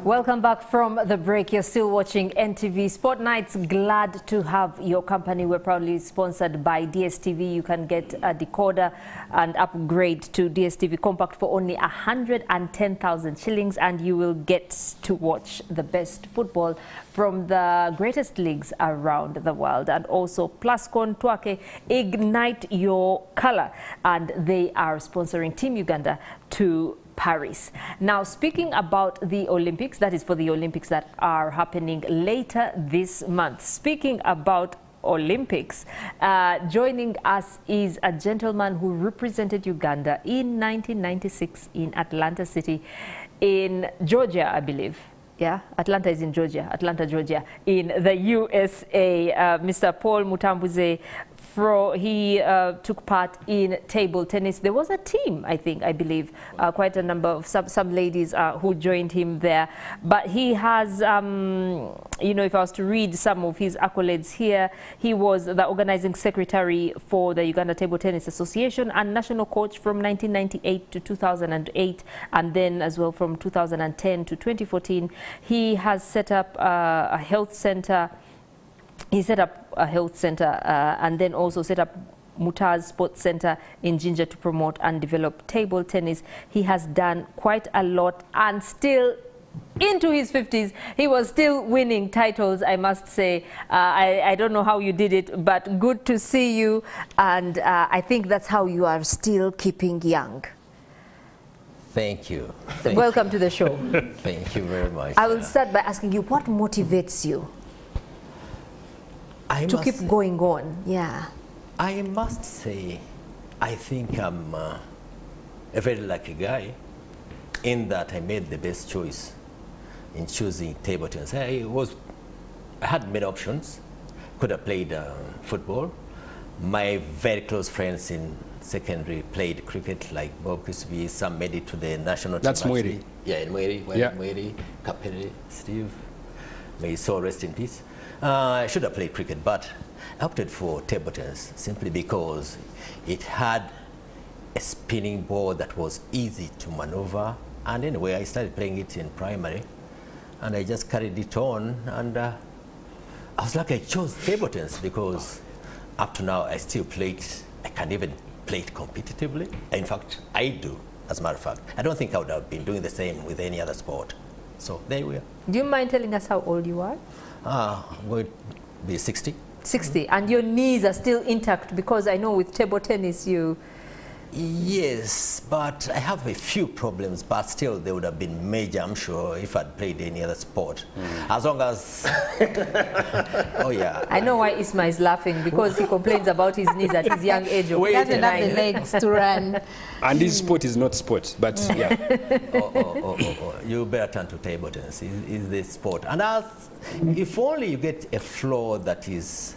Welcome back from the break. You're still watching NTV Sport Nights. Glad to have your company. We're proudly sponsored by DSTV. You can get a decoder and upgrade to DSTV Compact for only 110,000 shillings, and you will get to watch the best football from the greatest leagues around the world. And also Plascon Twake, ignite your color, and they are sponsoring Team Uganda to Paris. Now, speaking about the Olympics, that is for the Olympics that are happening later this month. Speaking about Olympics, joining us is a gentleman who represented Uganda in 1996 in Atlanta City, in Georgia, I believe. Yeah, Atlanta is in Georgia, Atlanta, Georgia, in the USA. Mr. Paul Mutambuze, he took part in table tennis. There was a team, I believe, quite a number of some ladies who joined him there. But he has, you know, if I was to read some of his accolades here, he was the organizing secretary for the Uganda Table Tennis Association and national coach from 1998 to 2008, and then as well from 2010 to 2014. He has set up a health center. He set up a health center and then also set up Mutambuze Sports Center in Jinja to promote and develop table tennis. He has done quite a lot, and still into his 50s, he was still winning titles, I must say. I don't know how you did it, but good to see you. And I think that's how you are still keeping young. Thank you. Welcome to the show. Thank you very much. I will start by asking you, what motivates you to keep going on? Yeah. I must say, I think I'm a very lucky guy in that I made the best choice in choosing table tennis. I had many options. Could have played football. My very close friends in secondary played cricket, like Bob Crispy. Some made it to the national team. That's Mweri. Yeah, in Mweri, Mweri, Kapere, Steve. May his soul rest in peace. I should have played cricket, but I opted for table tennis simply because it had a spinning ball that was easy to maneuver. And anyway, I started playing it in primary, and I just carried it on. And I was lucky I chose table tennis because up to now I still play it. I can even play it competitively. In fact, I do, as a matter of fact. I don't think I would have been doing the same with any other sport. So there we are. Do you mind telling us how old you are? Would be 60. 60, and your knees are still intact, because I know with table tennis you... Yes, but I have a few problems, but still they would have been major, I'm sure, if I'd played any other sport. As long as... Oh, yeah. I know why Isma is laughing, because he complains about his knees at his young age. He doesn't have the legs to run. And this sport is not sport, but yeah. You better turn to table tennis. Is the sport. And if only you get a floor that is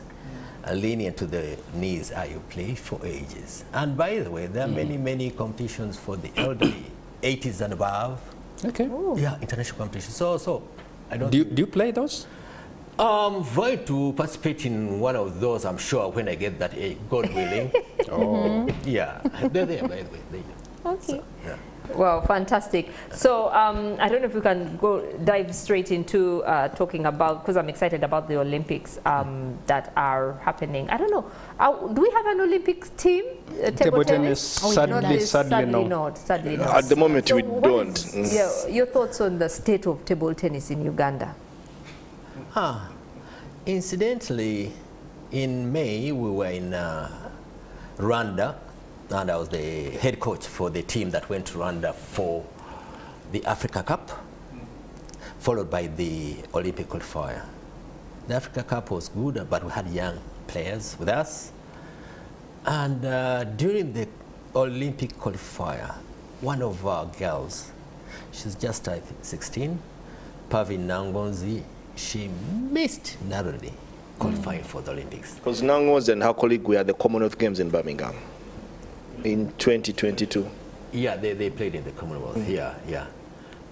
lenient to the knees, you play for ages. And by the way, there are many competitions for the elderly, 80s and above. Okay. Ooh. Yeah, international competitions. So I don't. Do you play those? I'm going to participate in one of those, I'm sure, when I get that age, God willing. Oh. Yeah, they're there, by the way. Okay. So, yeah. Wow, fantastic. So I don't know if we can dive straight into talking about, because I'm excited about the Olympics that are happening. I don't know, do we have an Olympic team? Table tennis? Sadly not. At the moment, we don't. Your thoughts on the state of table tennis in Uganda? Incidentally, in May, we were in Rwanda, and I was the head coach for the team that went to Rwanda for the Africa Cup, followed by the Olympic qualifier. The Africa Cup was good, but we had young players with us. And during the Olympic qualifier, one of our girls, she's just, I think, 16, Pavin Nangonzi, she missed narrowly qualifying for the Olympics. Because Nangonzi and her colleague were at the Commonwealth Games in Birmingham in 2022. Yeah, they played in the Commonwealth, yeah.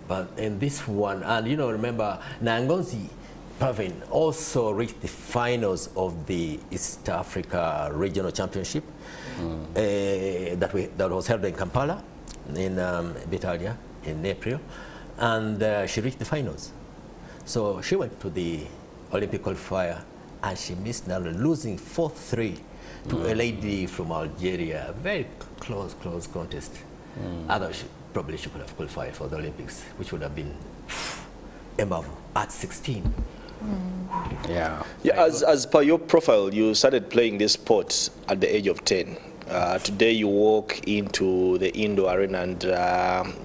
But in this one, and you know, remember, Nangonzi Pavin also reached the finals of the East Africa Regional Championship that was held in Kampala, in Italia, in April. and she reached the finals. So she went to the Olympic qualifier, and she missed now, losing 4-3 to a lady from Algeria. A very close contest. Otherwise, probably she could have qualified for the Olympics, which would have been a marvel at 16. Yeah. As per your profile, you started playing this sport at the age of 10. Today you walk into the indoor arena and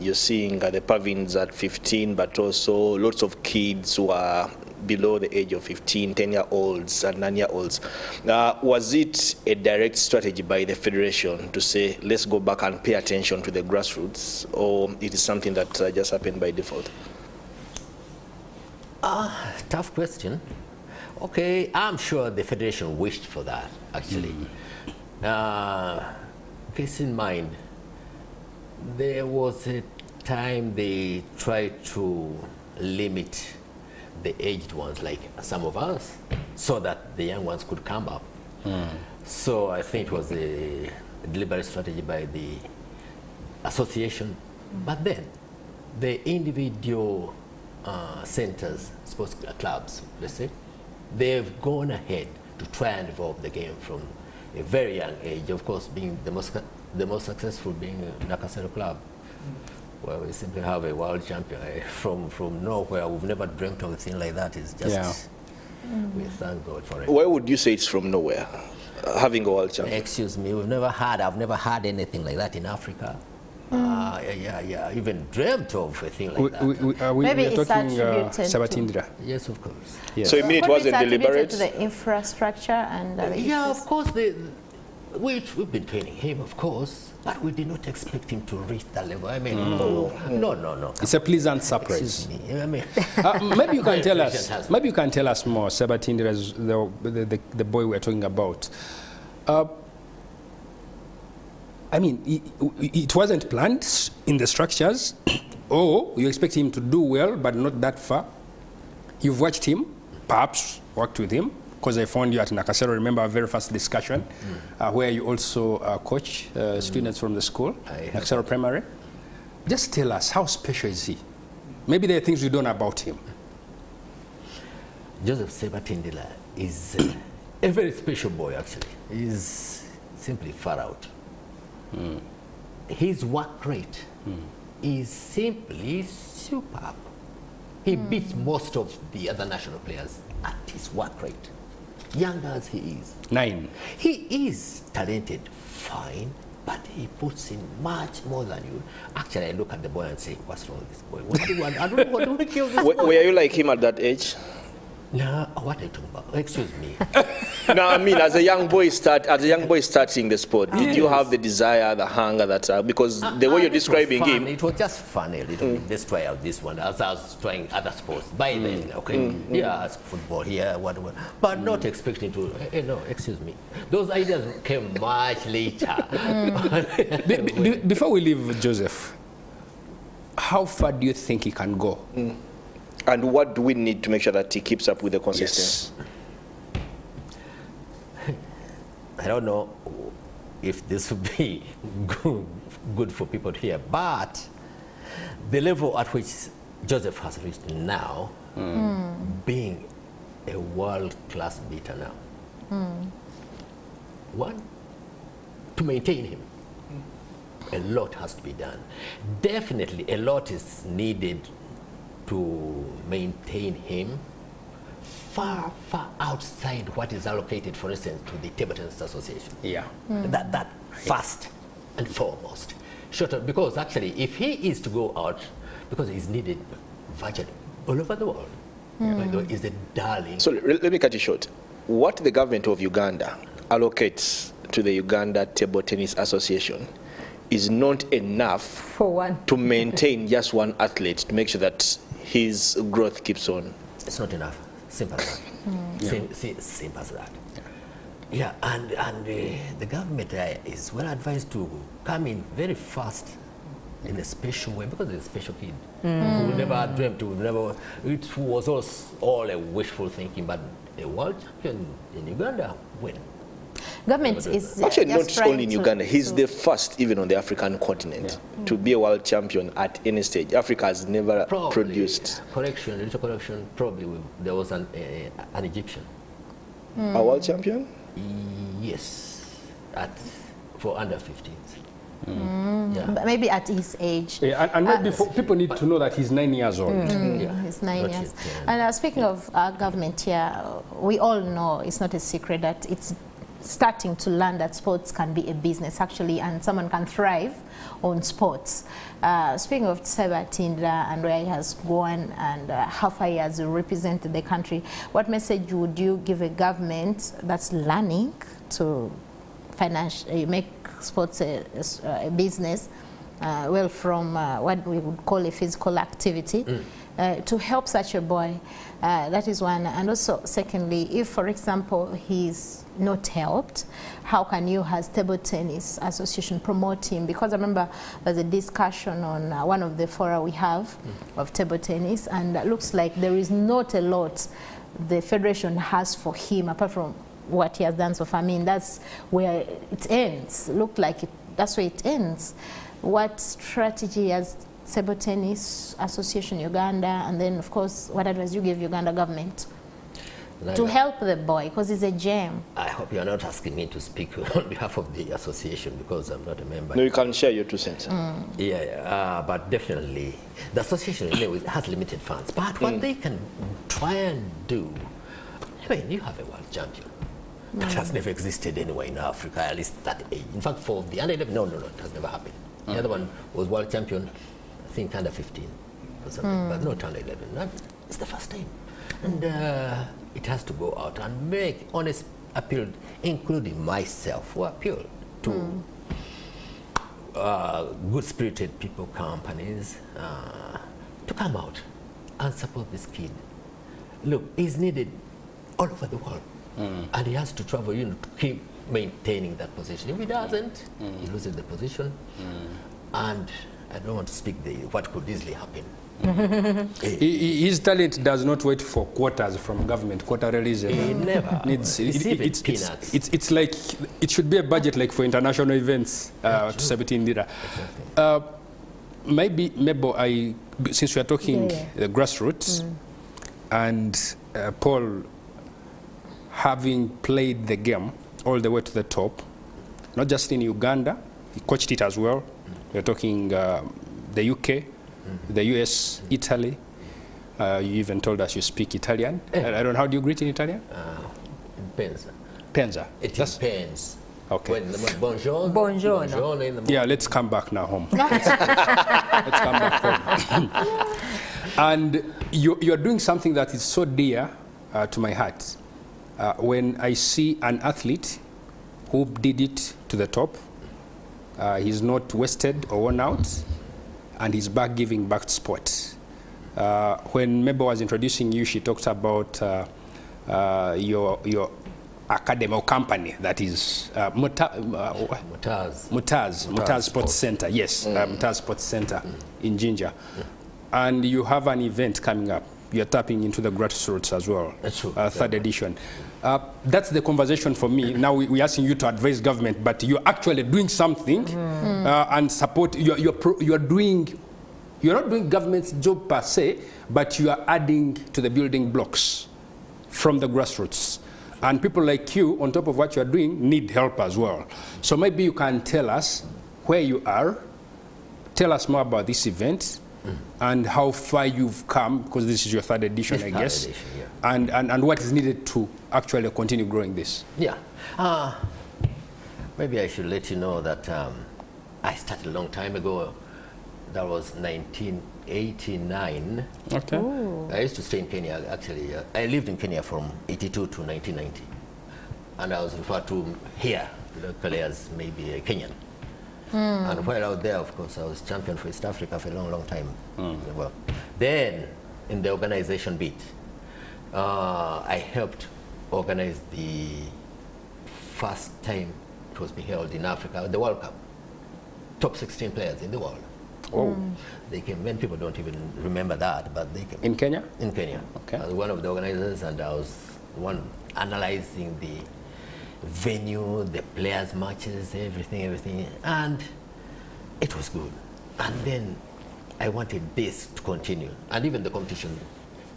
you're seeing the pavilions at 15, but also lots of kids who are below the age of 15, 10-year-olds and 9-year-olds. Was it a direct strategy by the Federation to say, let's go back and pay attention to the grassroots, or it is something that just happened by default? Tough question. Okay, I'm sure the Federation wished for that, actually. Case in mind, there was a time they tried to limit the aged ones, like some of us, so that the young ones could come up. So I think it was a deliberate strategy by the association. But then, the individual centers, sports clubs, let's say, they've gone ahead to try and evolve the game from a very young age. Of course, being the most successful being Nakasero Club, where we simply have a world champion from nowhere. We've never dreamt of a thing like that. It's just, we thank God for it. Why would you say it's from nowhere, having a world champion? Excuse me, I've never had anything like that in Africa. Even dreamt of a thing like that. Maybe we're it's talking attributed Sabatindra. Yes, of course. Yes. So you mean it wasn't deliberate? To the infrastructure and the Yeah, issues? of course. We've been training him, of course, but we did not expect him to reach that level. I mean, no. It's a pleasant surprise. Excuse me. I mean, Maybe you can tell us. Maybe you can tell us more. Sabatindra is the boy we're talking about. I mean, it wasn't planned in the structures. Or you expect him to do well, but not that far. You've watched him, perhaps worked with him, because I found you at Nakasero. Remember our very first discussion, where you also coach students from the school, Nakasero Primary. Just tell us, how special is he? Maybe there are things we don't know about him. Joseph Sabatindila is a very special boy, actually. He's simply far out. His work rate is simply superb. He beats most of the other national players at his work rate. Young as he is. 9. He is talented, fine, but he puts in much more than you. Actually, I look at the boy and say, what's wrong with this boy? What do you want? I don't know what to kill this boy. Were you like him at that age? No, what are you talking about? Excuse me. No, I mean, as a young boy starting the sport, did you have the desire, the hunger, that because the way you're describing him, it was just fun a little bit. Let's try out this one as I was trying other sports by then. Okay, football here, whatever, but not expecting to. No, excuse me. Those ideas came much later. Before we leave Joseph, how far do you think he can go? and what do we need to make sure that he keeps up with the consistency? Yes. I don't know if this would be good for people to hear, but the level at which Joseph has reached now, being a world-class beater now, one, to maintain him, a lot has to be done. Definitely a lot is needed to maintain him far, far outside what is allocated, for instance, to the Table Tennis Association. Yeah. That first and foremost. Because actually, if he is to go out, because he's needed virtually all over the world, by the way, is a darling. So let me cut you short. What the government of Uganda allocates to the Uganda Table Tennis Association is not enough For one. to maintain just one athlete, to make sure that his growth keeps on. It's not enough. Simple as that. Simple as that. Yeah, and the government is well advised to come in very fast in a special way, because it's a special kid who never dreamt, it was all a wishful thinking, but a world champion in Uganda win. Government is Actually, just not only in trying Uganda. He's to- the first, even on the African continent, to be a world champion at any stage. Africa has never produced. Correction, little correction, probably there was an Egyptian. A world champion? Yes, for under 15s. But maybe at his age. Yeah, and maybe people need to know that he's 9 years old. He's 9 Not years. yet, And speaking of our government here, we all know it's not a secret that it's starting to learn that sports can be a business actually, and someone can thrive on sports. Speaking of Sebatinda and where he has gone and how far he has represented the country, what message would you give a government that's learning to make sports a business, well, from what we would call a physical activity, to help such a boy? That is one. And also, secondly, if, for example, he's not helped, how can you, as Table Tennis Association, promote him? Because I remember there's a discussion on one of the fora we have of table tennis, and it looks like there is not a lot the federation has for him, apart from what he has done so far. I mean, that's where it ends. Looked like that's where it ends. What strategy has Table Tennis Association Uganda, and then of course what advice you give Uganda government to help the boy, because he's a gem? I hope you're not asking me to speak on behalf of the association, because I'm not a member. No, you can share your 2 cents. But definitely the association anyway has limited funds, but what they can try and do, I mean, you have a world champion. That has never existed anywhere in Africa, at least that age. In fact, for the under 11, no, it has never happened. The other one was world champion, I think under 15 or something, but not under 11. It's the first time. And it has to go out and make honest appeal, including myself, who appeal to good-spirited people, companies, to come out and support this kid. Look, he's needed all over the world. And he has to travel, to keep maintaining that position. If he doesn't, he loses the position. And I don't want to speak what could easily happen. His talent does not wait for quotas from government, quota release. He never It's peanuts. It's like, it should be a budget like for international events to 17 lira. Maybe, since we are talking the grassroots, and Paul, having played the game all the way to the top, not just in Uganda, he coached it as well. We're talking the UK, the US, Italy. You even told us you speak Italian. I don't know, how do you greet in Italian? Pensa. Pensa. It depends. Okay. Buongiorno. Buongiorno. Yeah, let's come back now home. Let's come back home. And you're doing something that is so dear to my heart. When I see an athlete who did it to the top, he's not wasted or worn out, and he's back giving back to sport. When Mebo was introducing you, she talked about your academy or company, that is Mutambuze Sports Center. Yes, Mutambuze Sports Center in Jinja. And you have an event coming up. You're tapping into the grassroots as well. That's true. Third edition. That's the conversation for me. Now we're asking you to advise government, but you're actually doing something and support. You're not doing government's job per se, but you are adding to the building blocks from the grassroots. And people like you, on top of what you're doing, need help as well. So maybe you can tell us where you are, tell us more about this event, and how far you've come, because this is your third edition, I guess, and what is needed to actually continue growing this. Yeah. Maybe I should let you know that I started a long time ago. That was 1989. Okay. Ooh. I used to stay in Kenya, actually. I lived in Kenya from 82 to 1990. And I was referred to here locally as maybe a Kenyan. And while out there, of course, I was champion for East Africa for a long, long time. Well, then, in the organization bit, I helped organize the first time it was held in Africa, the World Cup. Top 16 players in the world. Oh. They came. Many people don't even remember that, but they came. In Kenya? In Kenya. Okay. I was one of the organizers, and I was one analyzing venue, the players' matches, everything, and it was good. And then I wanted this to continue, and even the competition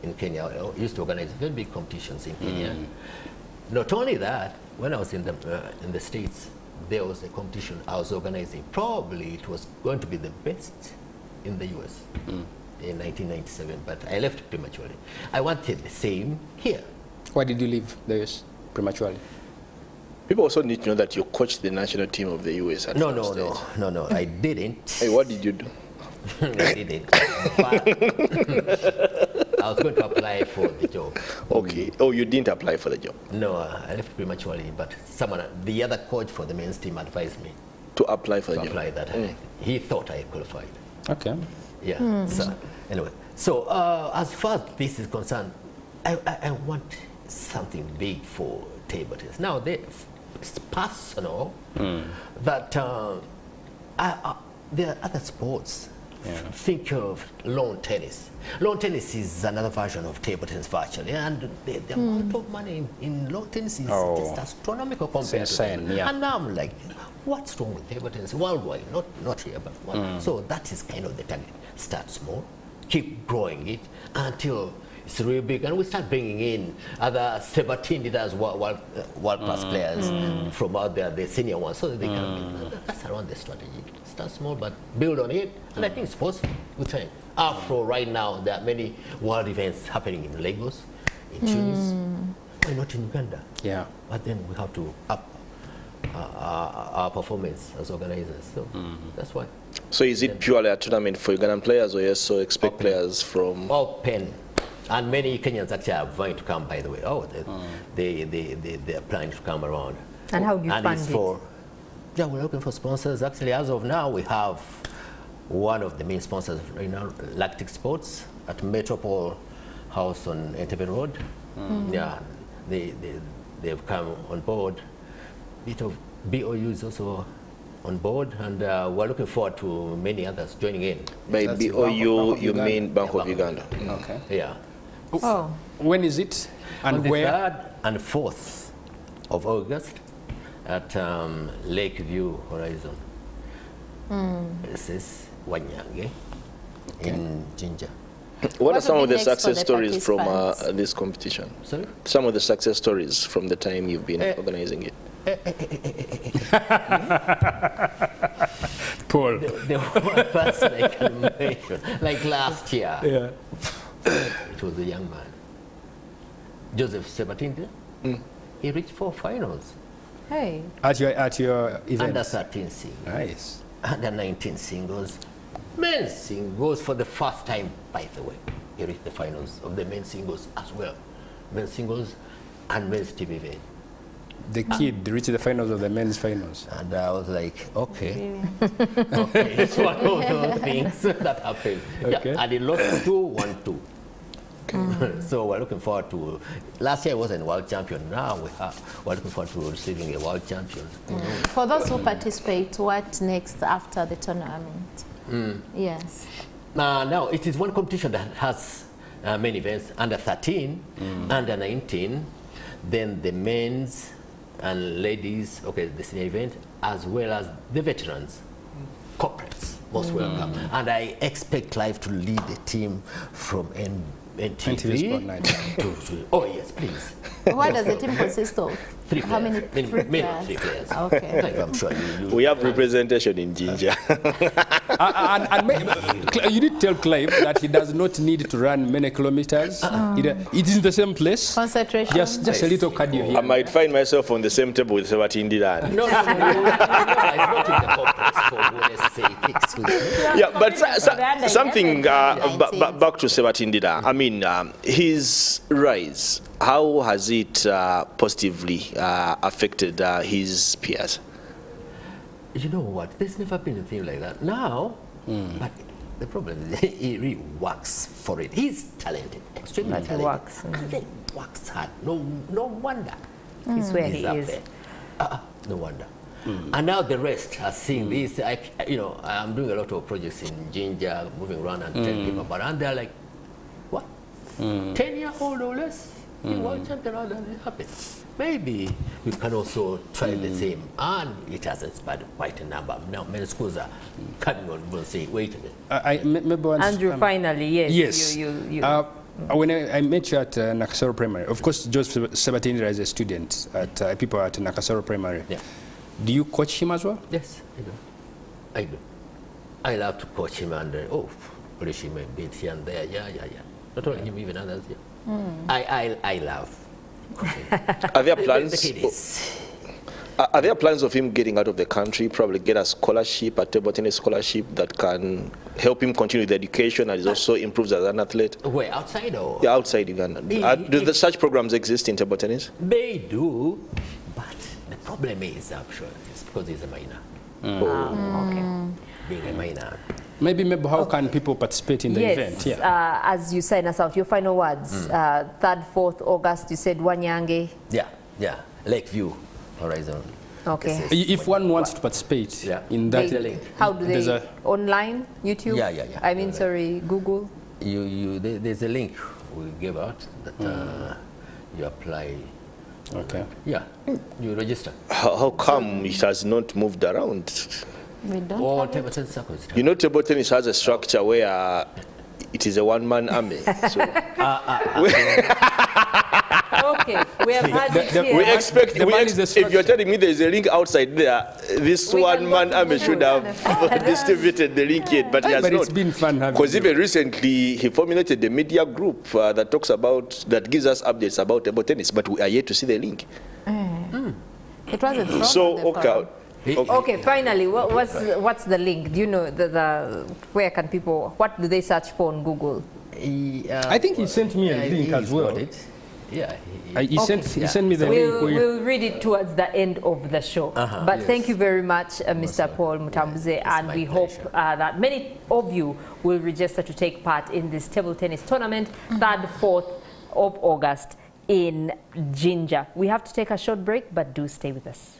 in Kenya. I used to organize very big competitions in Kenya. Not only that, when I was in the States, there was a competition I was organizing. Probably it was going to be the best in the US in 1997, but I left prematurely. I wanted the same here. Why did you leave the US prematurely? People also need to know that you coached the national team of the US at some stage. No, I didn't. Hey, what did you do? I didn't. But I was going to apply for the job. Okay. Oh, you didn't apply for the job? No, I left prematurely, but the other coach for the men's team advised me to apply for the job. To apply that. He thought I qualified. Okay. Yeah. So anyway, so as far as this is concerned, I want something big for table tennis. Now, it's personal that there are other sports. Think of lawn tennis. Lawn tennis is another version of table tennis virtually, and the amount of money in lawn tennis is just astronomical compared to that. And now I'm like, what's wrong with table tennis worldwide? Not here, but worldwide. So that is kind of the target. Start small, keep growing it until it's really big, and we start bringing in other 17 leaders, world-class players from out there, the senior ones, so that they can. That's around the strategy. Start small, but build on it, and I think it's possible with time. After right now, there are many world events happening in Lagos, in Tunis, why not in Uganda? Yeah. But then we have to up our performance as organizers, so that's why. So is it purely a tournament for Ugandan players, or you also expect players from... Open. And many Kenyans actually are going to come, by the way. They're planning to come around. And how do you fund it? Yeah, we're looking for sponsors. Actually, as of now, we have one of the main sponsors, Lactic Sports at Metropole House on Entebbe Road. Yeah, they've come on board. Bit of BOU is also on board, and we're looking forward to many others joining in. By BOU, you mean Bank of Uganda? Okay. Yeah. Oh. When is it, and on the where? 3rd and 4th of August at Lakeview Horizon. This is Wanyange in Jinja. What are some of the success stories from this competition? Sorry? Some of the success stories from the time you've been organizing it. Paul. The one person I can mention, like last year, it was a young man, Joseph Sebatinda. He reached 4 finals. Hey. At your event? Under 13 singles. Nice. Under 19 singles. Men's singles for the first time, by the way. He reached the finals of the men's singles as well. Men's singles and men's team event. The kid reached the finals of the men's finals. And I was like, okay. Okay, it's one of those things that happened. Okay. Yeah, and he lost 2-1-2. So we're looking forward to, last year I wasn't world champion, now we're looking forward to receiving a world champion. For those who participate, what next after the tournament? Yes. Now, it is one competition that has many events, under 13, under 19, then the men's and ladies, the senior event, as well as the veterans, corporates, most welcome. And I expect Clive to lead the team from NTV Sport Night. Oh yes, please. What does the team consist of? 3 players. How many? Minimum 3 players. Okay. Like I'm sure we have representation in Jinja. and you did tell Clive that he does not need to run many kilometers. It is in the same place. Concentration. Just a little cardio here. I might find myself on the same table with Sebatindida. No, I'm not in the corporates for excuse me. Yeah, but something back to Sebatindida. I mean, his rise, how has it positively affected his peers? You know what? There's never been a thing like that. Now, but the problem is he really works for it. He's talented, extremely talented. He works. And then works hard. No wonder. He's where he up is. there. No wonder. And now the rest are seeing this. I'm doing a lot of projects in Jinja, moving around and telling people about it. And they're like, what? 10-year-old or less? World champion, how does it happen? maybe we can also try the same. And it has inspired quite a number. Now many schools are coming on board saying, wait a minute. Maybe once, Andrew, finally, yes. Yes. When I met you at Nakasero Primary, of course, Joseph Sabatini is a student at people at Nakasero Primary. Yeah. Do you coach him as well? Yes, I do. I do. I love to coach him and polish him a bit here and there. Yeah. Not only him, even others. Yeah. I love coaching. Are there plans? Are there plans of him getting out of the country, probably get a scholarship, a table tennis scholarship that can help him continue with education and also improves as an athlete? Where, outside or? Yeah, outside Uganda. Do such programs exist in table tennis? They do, but the problem is, I'm sure, it's because he's a minor. Okay. Being a minor. Maybe how can people participate in the event? Yeah. As you sign us out, your final words. 3rd, 4th August, you said Wanyange. Yeah. Lakeview Horizon. Okay. If one wants to participate in that, how do they? Online, YouTube? Yeah. I mean, sorry, Google. There's a link we give out that you apply. Okay. Yeah, you register. How come it has not moved around? We don't Or have table it. tennis circles. You know, table tennis has a structure where it is a one-man army. So Okay, we have had it here. we expect, if you're telling me there's a link outside there, this one-man army should have distributed the link yet, but he has but not. it's been fun having Because you. even recently, he formulated a media group that talks about, that gives us updates about table tennis, but we are yet to see the link. It wasn't thrown So, on the forum. Okay, finally, what's the link? Do you know where can people, what do they search for on Google? I think he sent me a link as well. Yeah. He sent me the link. We'll read it towards the end of the show. But thank you very much, Mr. Paul Mutambuze, and we hope that many of you will register to take part in this table tennis tournament, 3rd, 4th of August in Jinja. We have to take a short break, but do stay with us.